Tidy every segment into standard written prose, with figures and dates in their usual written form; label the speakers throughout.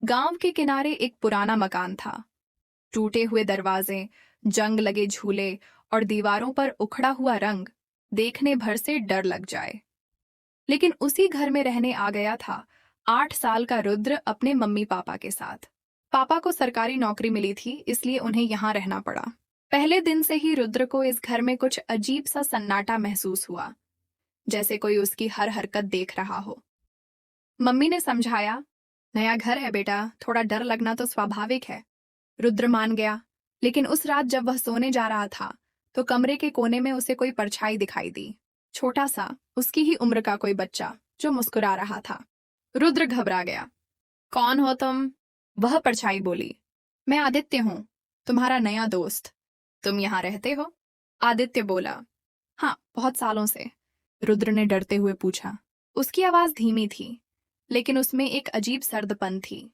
Speaker 1: गांव के किनारे एक पुराना मकान था। टूटे हुए दरवाजे, जंग लगे झूले और दीवारों पर उखड़ा हुआ रंग देखने भर से डर लग जाए। लेकिन उसी घर में रहने आ गया था 8 साल का रुद्र अपने मम्मी पापा के साथ। पापा को सरकारी नौकरी मिली थी, इसलिए उन्हें यहाँ रहना पड़ा। पहले दिन से ही रुद्र को इस घर में कुछ अजीब सा सन्नाटा महसूस हुआ, जैसे कोई उसकी हर हरकत देख रहा हो। मम्मी ने समझाया, नया घर है बेटा, थोड़ा डर लगना तो स्वाभाविक है। रुद्र मान गया, लेकिन उस रात जब वह सोने जा रहा था तो कमरे के कोने में उसे कोई परछाई दिखाई दी। छोटा सा, उसकी ही उम्र का कोई बच्चा जो मुस्कुरा रहा था। रुद्र घबरा गया। कौन हो तुम? वह परछाई बोली। मैं आदित्य हूँ, तुम्हारा नया दोस्त। तुम यहाँ रहते हो? आदित्य बोला। हाँ, बहुत सालों से। रुद्र ने डरते हुए पूछा। उसकी आवाज धीमी थी, लेकिन उसमें एक अजीब सर्दपन थी।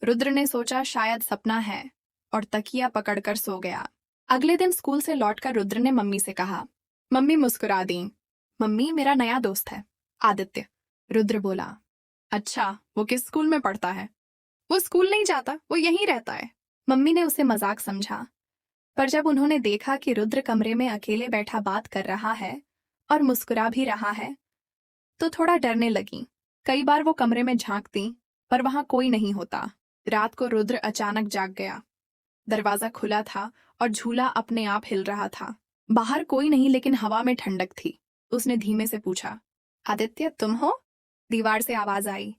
Speaker 1: रुद्र ने सोचा शायद सपना है और तकिया पकड़कर सो गया। अगले दिन स्कूल से लौटकर रुद्र ने मम्मी से कहा। मम्मी मुस्कुरा दी। मम्मी, मेरा नया दोस्त है आदित्य। रुद्र बोला। अच्छा, वो किस स्कूल में पढ़ता है? वो स्कूल नहीं जाता, वो यहीं रहता है। मम्मी ने उसे मजाक समझा, पर जब उन्होंने देखा कि रुद्र कमरे में अकेले बैठा बात कर रहा है और मुस्कुरा भी रहा है, तो थोड़ा डरने लगी। कई बार वो कमरे में झांकती, पर वहां कोई नहीं होता। रात को रुद्र अचानक जाग गया। दरवाजा खुला था और झूला अपने आप हिल रहा था। बाहर कोई नहीं, लेकिन हवा में ठंडक थी। उसने धीमे से पूछा, आदित्य तुम हो? दीवार से आवाज आई।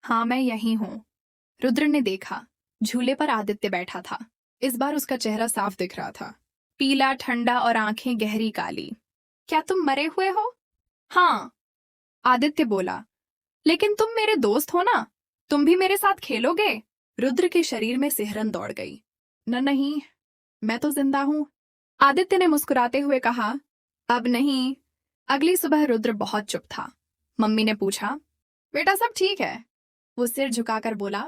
Speaker 1: हाँ, मैं यही हूँ। रुद्र ने देखा, झूले पर आदित्य बैठा था। इस बार उसका चेहरा साफ दिख रहा था, पीला, ठंडा और आंखें गहरी काली। क्या तुम मरे हुए हो? हाँ, आदित्य बोला। लेकिन तुम मेरे दोस्त हो ना, तुम भी मेरे साथ खेलोगे? रुद्र के शरीर में सिहरन दौड़ गई। नहीं, मैं तो जिंदा हूं, आदित्य ने मुस्कुराते हुए कहा। अब नहीं। अगली सुबह रुद्र बहुत चुप था। मम्मी ने पूछा, बेटा सब ठीक है? वो सिर झुकाकर बोला,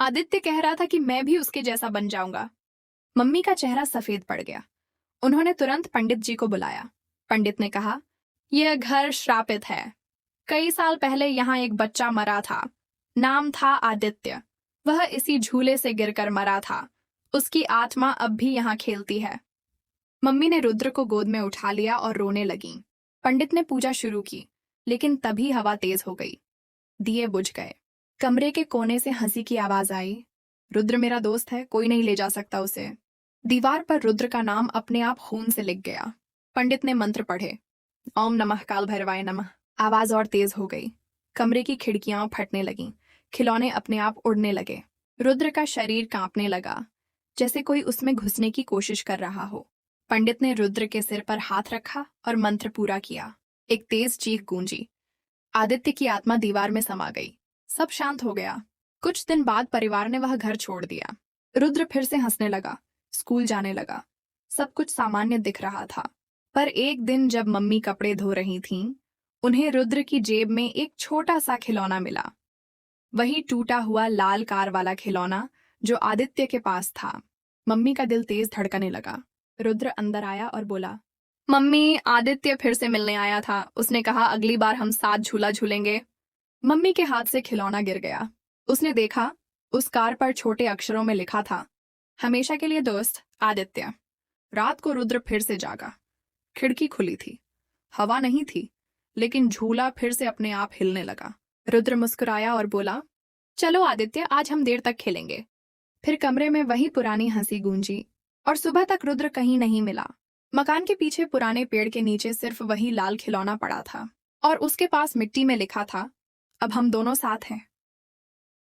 Speaker 1: आदित्य कह रहा था कि मैं भी उसके जैसा बन जाऊंगा। मम्मी का चेहरा सफेद पड़ गया। उन्होंने तुरंत पंडित जी को बुलाया। पंडित ने कहा, यह घर श्रापित है। कई साल पहले यहाँ एक बच्चा मरा था, नाम था आदित्य। वह इसी झूले से गिरकर मरा था। उसकी आत्मा अब भी यहाँ खेलती है। मम्मी ने रुद्र को गोद में उठा लिया और रोने लगी। पंडित ने पूजा शुरू की, लेकिन तभी हवा तेज हो गई। दिए बुझ गए। कमरे के कोने से हंसी की आवाज आई। रुद्र मेरा दोस्त है, कोई नहीं ले जा सकता उसे। दीवार पर रुद्र का नाम अपने आप खून से लिख गया। पंडित ने मंत्र पढ़े। ओम नमः काल भैरवाय नमः। आवाज और तेज हो गई। कमरे की खिड़कियां फटने लगीं। खिलौने अपने आप उड़ने लगे। रुद्र का शरीर कांपने लगा, जैसे कोई उसमें घुसने की कोशिश कर रहा हो। पंडित ने रुद्र के सिर पर हाथ रखा और मंत्र पूरा किया। एक तेज चीख गूंजी। आदित्य की आत्मा दीवार में समा गई। सब शांत हो गया। कुछ दिन बाद परिवार ने वह घर छोड़ दिया। रुद्र फिर से हंसने लगा, स्कूल जाने लगा। सब कुछ सामान्य दिख रहा था। पर एक दिन जब मम्मी कपड़े धो रही थीं, उन्हें रुद्र की जेब में एक छोटा सा खिलौना मिला। वही टूटा हुआ लाल कार वाला खिलौना जो आदित्य के पास था। मम्मी का दिल तेज धड़कने लगा। रुद्र अंदर आया और बोला, मम्मी, आदित्य फिर से मिलने आया था। उसने कहा अगली बार हम साथ झूला झूलेंगे। मम्मी के हाथ से खिलौना गिर गया। उसने देखा, उस कार पर छोटे अक्षरों में लिखा था, हमेशा के लिए दोस्त आदित्य। रात को रुद्र फिर से जागा। खिड़की खुली थी। हवा नहीं थी, लेकिन झूला फिर से अपने आप हिलने लगा। रुद्र मुस्कुराया और बोला, चलो आदित्य, आज हम देर तक खेलेंगे। फिर कमरे में वही पुरानी हंसी गूंजी और सुबह तक रुद्र कहीं नहीं मिला। मकान के पीछे पुराने पेड़ के नीचे सिर्फ वही लाल खिलौना पड़ा था और उसके पास मिट्टी में लिखा था, अब हम दोनों साथ हैं।